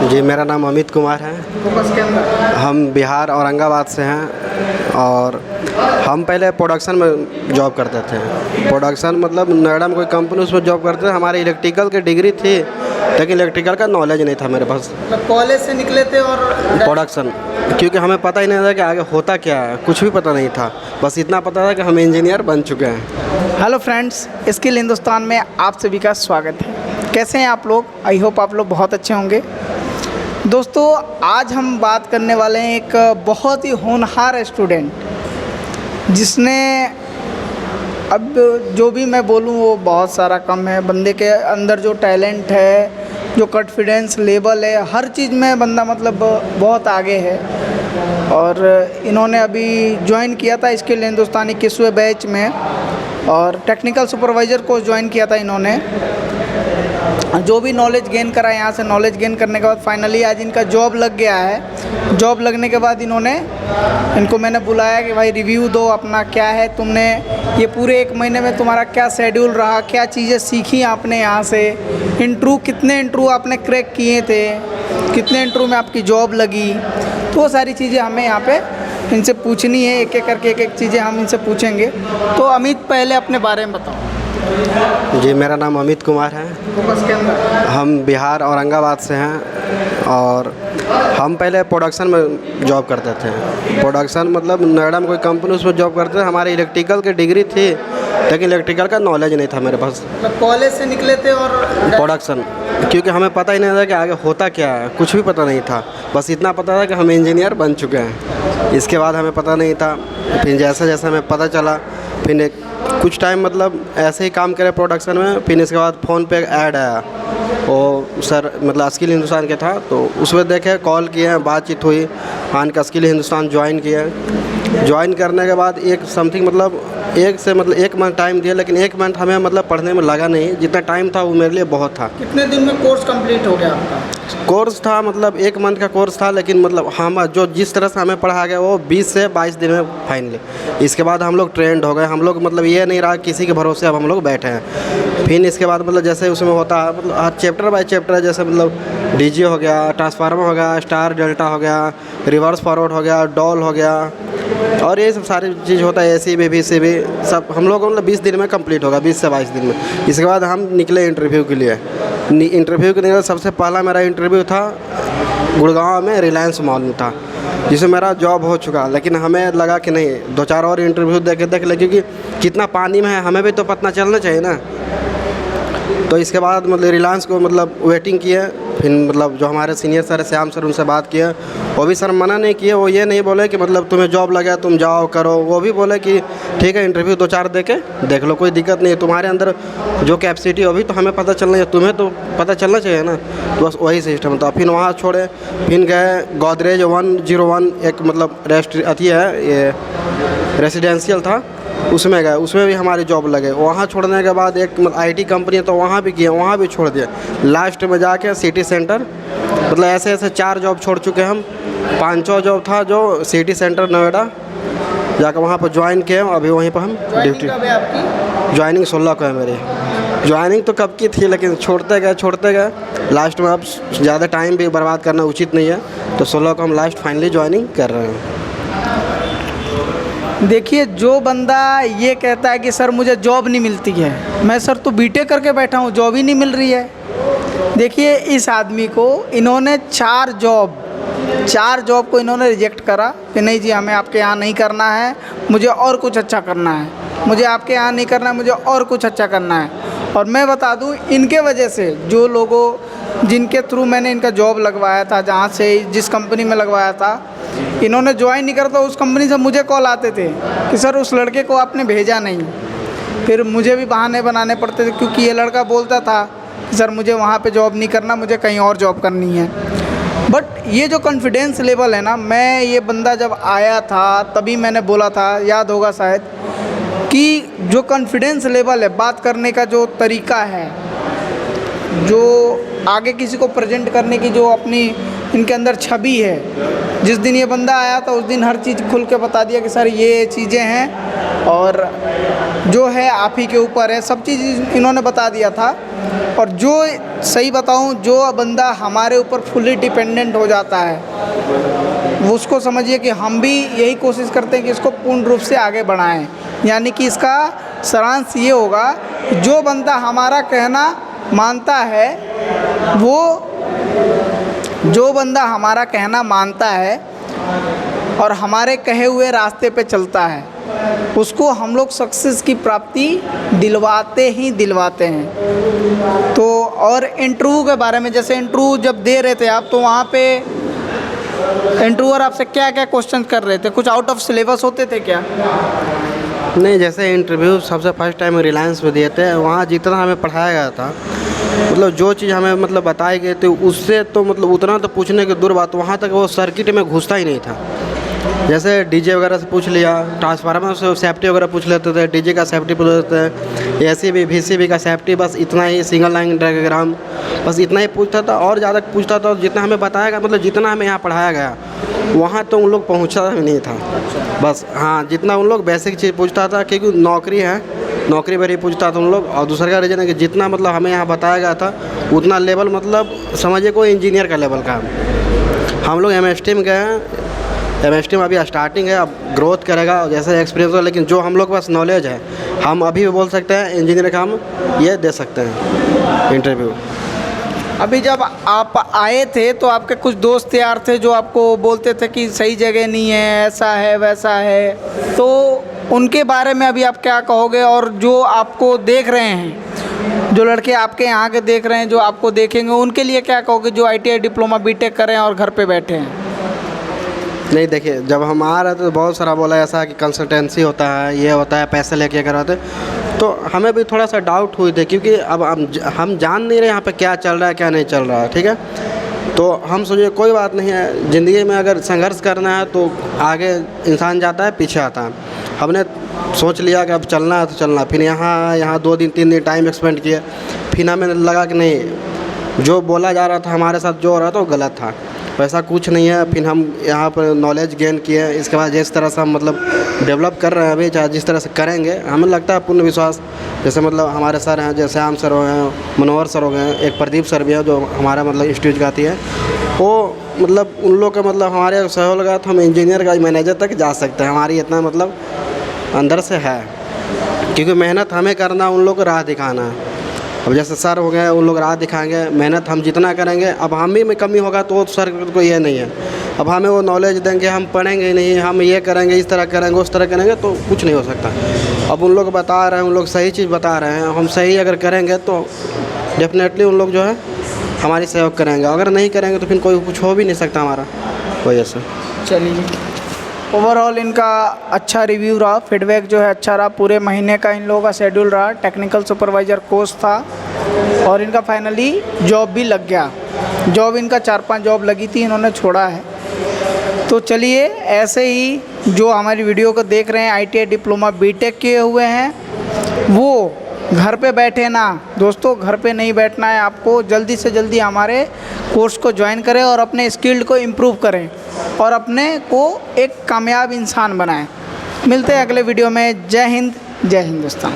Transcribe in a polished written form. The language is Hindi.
जी, मेरा नाम अमित कुमार है। फोकस के अंदर हम बिहार औरंगाबाद से हैं और हम पहले प्रोडक्शन में जॉब करते थे। प्रोडक्शन मतलब नोएडा में कोई कंपनी, उसमें जॉब करते थे। हमारी इलेक्ट्रिकल की डिग्री थी, लेकिन इलेक्ट्रिकल का नॉलेज नहीं था मेरे पास। मतलब कॉलेज से निकले थे और प्रोडक्शन, क्योंकि हमें पता ही नहीं था कि आगे होता क्या है, कुछ भी पता नहीं था। बस इतना पता था कि हम इंजीनियर बन चुके हैं। हेलो फ्रेंड्स, स्किल हिंदुस्तान में आप सभी का स्वागत है। कैसे हैं आप लोग? आई होप आप लोग बहुत अच्छे होंगे। दोस्तों, आज हम बात करने वाले हैं एक बहुत ही होनहार स्टूडेंट, जिसने अब जो भी मैं बोलूँ वो बहुत सारा कम है। बंदे के अंदर जो टैलेंट है, जो कॉन्फिडेंस लेवल है, हर चीज़ में बंदा मतलब बहुत आगे है। और इन्होंने अभी ज्वाइन किया था स्किल हिंदुस्तानी 21वें बैच में, और टेक्निकल सुपरवाइज़र कोर्स ज्वाइन किया था इन्होंने। जो भी नॉलेज गेन करा यहाँ से, नॉलेज गेन करने के बाद फाइनली आज इनका जॉब लग गया है। जॉब लगने के बाद इनको मैंने बुलाया कि भाई रिव्यू दो अपना, क्या है तुमने ये पूरे 1 महीने में तुम्हारा क्या शेड्यूल रहा, क्या चीज़ें सीखी आपने यहाँ से, कितने इंटरव्यू आपने क्रैक किए थे, कितने इंटरव्यू में आपकी जॉब लगी। तो वो सारी चीज़ें हमें यहाँ पे इनसे पूछनी है, एक एक करके एक चीज़ें हम इनसे पूछेंगे। तो अमित, पहले अपने बारे में बताओ। जी, मेरा नाम अमित कुमार है। फोकस के अंदर हम बिहार औरंगाबाद से हैं और हम पहले प्रोडक्शन में जॉब करते थे। प्रोडक्शन मतलब नोएडा में कोई कंपनी, उसमें जॉब करते थे। हमारी इलेक्ट्रिकल की डिग्री थी, लेकिन इलेक्ट्रिकल का नॉलेज नहीं था मेरे पास। मतलब कॉलेज से निकले थे और प्रोडक्शन, क्योंकि हमें पता ही नहीं था कि आगे होता क्या है, कुछ भी पता नहीं था। बस इतना पता था कि हम इंजीनियर बन चुके हैं। इसके बाद हमें पता नहीं था। फिर जैसे जैसे हमें पता चला, फिर कुछ टाइम मतलब ऐसे ही काम करे प्रोडक्शन में। फिर इसके बाद फ़ोन पे ऐड आया, वो सर मतलब स्किल हिंदुस्तान के था, तो उसमें देखे, कॉल किए, बातचीत हुई, आन का स्किल हिंदुस्तान ज्वाइन किया। ज्वाइन करने के बाद एक मंथ टाइम दिया, लेकिन 1 मंथ हमें मतलब पढ़ने में लगा नहीं। जितना टाइम था वो मेरे लिए बहुत था। कितने दिन में कोर्स कंप्लीट हो गया आपका? कोर्स था मतलब 1 मंथ का कोर्स था, लेकिन मतलब हम जो जिस तरह से हमें पढ़ा गया वो 20 से 22 दिन में फाइनली। इसके बाद हम लोग ट्रेंड हो गए। हम लोग मतलब ये नहीं रहा किसी के भरोसे अब हम लोग बैठे हैं। फिर इसके बाद मतलब जैसे उसमें होता है, मतलब हर चैप्टर बाय चैप्टर, जैसे मतलब डीजे हो गया, ट्रांसफार्मर हो गया, स्टार डेल्टा हो गया, रिवर्स फॉरवर्ड हो गया, डॉल हो गया, और ये सब सारी चीज़ होता है। AC भी, BC भी, सब हम लोग मतलब 20 दिन में कंप्लीट होगा, 20 से 22 दिन में। इसके बाद हम निकले इंटरव्यू के लिए। इंटरव्यू के लिए सबसे पहला मेरा इंटरव्यू था गुड़गांव में, रिलायंस मॉल में था, जिसमें मेरा जॉब हो चुका। लेकिन हमें लगा कि नहीं, 2-4 और इंटरव्यू देख ले, क्योंकि कितना पानी में है हमें भी तो पता चलना चाहिए ना। तो इसके बाद मतलब रिलायंस को मतलब वेटिंग किए। फिर मतलब जो हमारे सीनियर सर श्याम सर, उनसे बात किया। वो भी सर मना नहीं किए। वो ये नहीं बोले कि मतलब तुम्हें जॉब लगा तुम जाओ करो। वो भी बोले कि ठीक है, इंटरव्यू 2-4 दे के देख लो, कोई दिक्कत नहीं है। तुम्हारे अंदर जो कैपेसिटी है वो भी तो हमें पता चलना है, तुम्हें तो पता चलना चाहिए ना। तो बस वही सिस्टम था। फिर वहाँ छोड़े, फिर गए गोदरेज 101, एक मतलब ये रेसिडेंशियल था, उसमें गए। उसमें भी हमारी जॉब लगे। वहाँ छोड़ने के बाद एक IT कंपनी है, तो वहाँ भी किए, वहाँ भी छोड़ दिया। लास्ट में जाके सिटी सेंटर, मतलब ऐसे 4 जॉब छोड़ चुके हम। 5वां जॉब था जो सिटी सेंटर नोएडा, जाकर वहाँ पर ज्वाइन किए। अभी वहीं पर हम ड्यूटी। ज्वाइनिंग 16 को है मेरी। ज्वाइनिंग तो कब की थी, लेकिन छोड़ते गए लास्ट में। अब ज़्यादा टाइम भी बर्बाद करना उचित नहीं है, तो 16 को हम लास्ट फाइनली ज्वाइनिंग कर रहे हैं। देखिए, जो बंदा ये कहता है कि सर मुझे जॉब नहीं मिलती है, मैं सर तो BTech करके बैठा हूँ, जॉब ही नहीं मिल रही है। देखिए, इस आदमी को इन्होंने 4 जॉब को इन्होंने रिजेक्ट करा कि नहीं जी, हमें आपके यहाँ नहीं करना है, मुझे और कुछ अच्छा करना है। मुझे आपके यहाँ नहीं करना है, मुझे और कुछ अच्छा करना है। और मैं बता दूँ, इनके वजह से जो लोगों जिनके थ्रू मैंने इनका जॉब लगवाया था, जहाँ से जिस कंपनी में लगवाया था, इन्होंने ज्वाइन नहीं करा, तो उस कंपनी से मुझे कॉल आते थे कि सर उस लड़के को आपने भेजा नहीं। फिर मुझे भी बहाने बनाने पड़ते थे, क्योंकि ये लड़का बोलता था कि सर मुझे वहाँ पे जॉब नहीं करना, मुझे कहीं और जॉब करनी है। बट ये जो कॉन्फिडेंस लेवल है ना, मैं ये बंदा जब आया था तभी मैंने बोला था, याद होगा शायद, कि जो कॉन्फिडेंस लेवल है, बात करने का जो तरीका है, जो आगे किसी को प्रेजेंट करने की जो अपनी इनके अंदर छवि है, जिस दिन ये बंदा आया था उस दिन हर चीज़ खुल के बता दिया कि सर ये चीज़ें हैं और जो है आप ही के ऊपर है। सब चीज़ इन्होंने बता दिया था। और जो सही बताऊं, जो बंदा हमारे ऊपर फुली डिपेंडेंट हो जाता है, वो उसको समझिए कि हम भी यही कोशिश करते हैं कि इसको पूर्ण रूप से आगे बढ़ाएं। यानी कि इसका सारांश ये होगा, जो बंदा हमारा कहना मानता है, जो बंदा हमारा कहना मानता है और हमारे कहे हुए रास्ते पे चलता है, उसको हम लोग सक्सेस की प्राप्ति दिलवाते ही दिलवाते हैं। तो और इंटरव्यू के बारे में, जैसे इंटरव्यू जब दे रहे थे आप, तो वहाँ पे इंटरव्यूअर आपसे क्या क्या क्वेश्चन कर रहे थे? कुछ आउट ऑफ सिलेबस होते थे क्या? नहीं, जैसे इंटरव्यू सबसे फर्स्ट टाइम रिलायंस में दिए थे, वहाँ जितना हमें पढ़ाया गया था, मतलब जो चीज़ हमें मतलब बताई गई थी, उससे तो मतलब उतना तो पूछने की दूर बात, वहाँ तक वो सर्किट में घुसता ही नहीं था। जैसे डीजे वगैरह से पूछ लिया, ट्रांसफार्मर से सेफ्टी वगैरह पूछ लेते थे, डीजे का सेफ्टी पूछ लेते थे, एसीबी वीसीबी का सेफ्टी, बस इतना ही, सिंगल लाइन डायग्राम, बस इतना ही पूछता था और ज़्यादा पूछता था। जितना हमें बताया गया, मतलब जितना हमें यहाँ पढ़ाया गया, वहाँ तो उन लोग पहुँचा भी नहीं था। बस हाँ, जितना उन लोग बेसिक चीज़ पूछता था, क्योंकि नौकरी है, नौकरी पर ही पूछता था उन लोग। और दूसरा का रीज़न है कि जितना मतलब हमें यहाँ बताया गया था, उतना लेवल मतलब समझिए कोई इंजीनियर का लेवल का। हम लोग MST में गए हैं, MST में अभी स्टार्टिंग है, अब ग्रोथ करेगा जैसे एक्सपीरियंस हो, लेकिन जो हम लोग के पास नॉलेज है, हम अभी भी बोल सकते हैं इंजीनियर का हम ये दे सकते हैं इंटरव्यू। अभी जब आप आए थे तो आपके कुछ दोस्त यार थे जो आपको बोलते थे कि सही जगह नहीं है, ऐसा है वैसा है, तो उनके बारे में अभी आप क्या कहोगे? और जो आपको देख रहे हैं, जो लड़के आपके यहाँ के देख रहे हैं, जो आपको देखेंगे, उनके लिए क्या कहोगे जो ITI डिप्लोमा BTech करें और घर पे बैठे हैं? नहीं, देखिए, जब हम आ रहे थे तो बहुत सारा बोला ऐसा कि कंसल्टेंसी होता है, ये होता है, पैसे लेके कराते, तो हमें भी थोड़ा सा डाउट हुई थी, क्योंकि अब हम जान नहीं रहे यहाँ पे क्या चल रहा है क्या नहीं चल रहा है। ठीक है, तो हम सोचे कोई बात नहीं है, ज़िंदगी में अगर संघर्ष करना है तो आगे इंसान जाता है, पीछे आता है। हमने सोच लिया कि अब चलना है तो चलना। फिर यहाँ 2 दिन 3 दिन टाइम एक्सपेंड किया, फिर हमें लगा कि नहीं, जो बोला जा रहा था हमारे साथ जो हो रहा था वो गलत था, वैसा कुछ नहीं है। फिर हम यहाँ पर नॉलेज गेन किए, इसके बाद जिस तरह से हम मतलब डेवलप कर रहे हैं अभी, चाहे जिस तरह से करेंगे, हमें लगता है पूर्ण विश्वास। जैसे मतलब हमारे सर हैं, जैसे श्याम सर हो गए, मनोहर सर हो गए, एक प्रदीप सर भी है जो हमारा मतलब इंस्टीट्यूट का है, वो मतलब उन लोग का मतलब हमारे सहयोग लगा तो हम इंजीनियर का मैनेजर तक जा सकते हैं। हमारी इतना मतलब अंदर से है, क्योंकि मेहनत हमें करना, उन लोग को राह दिखाना है। अब जैसे सर हो गए, उन लोग राह दिखाएंगे, मेहनत हम जितना करेंगे, अब हम ही में कमी होगा तो सर को ये नहीं है, अब हमें वो नॉलेज देंगे, हम पढ़ेंगे नहीं, हम ये करेंगे, इस तरह करेंगे, उस तरह करेंगे, तो कुछ नहीं हो सकता। अब उन लोग बता रहे हैं, उन लोग सही चीज़ बता रहे हैं, हम सही अगर करेंगे तो डेफिनेटली उन लोग जो है हमारी सहयोग करेंगे, अगर नहीं करेंगे तो फिर कोई कुछ हो भी नहीं सकता हमारा वजह से। चलिए, ओवरऑल इनका अच्छा रिव्यू रहा, फीडबैक जो है अच्छा रहा। पूरे महीने का इन लोगों का शेड्यूल रहा, टेक्निकल सुपरवाइज़र कोर्स था और इनका फाइनली जॉब भी लग गया। जॉब इनका 4-5 जॉब लगी थी, इन्होंने छोड़ा है। तो चलिए, ऐसे ही जो हमारी वीडियो को देख रहे हैं, ITI डिप्लोमा BTech किए हुए हैं, वो घर पे बैठे ना दोस्तों, घर पे नहीं बैठना है आपको, जल्दी से जल्दी हमारे कोर्स को ज्वाइन करें और अपने स्किल्ड को इम्प्रूव करें और अपने को एक कामयाब इंसान बनाएं। मिलते हैं अगले वीडियो में। जय हिंद, जय हिंदुस्तान।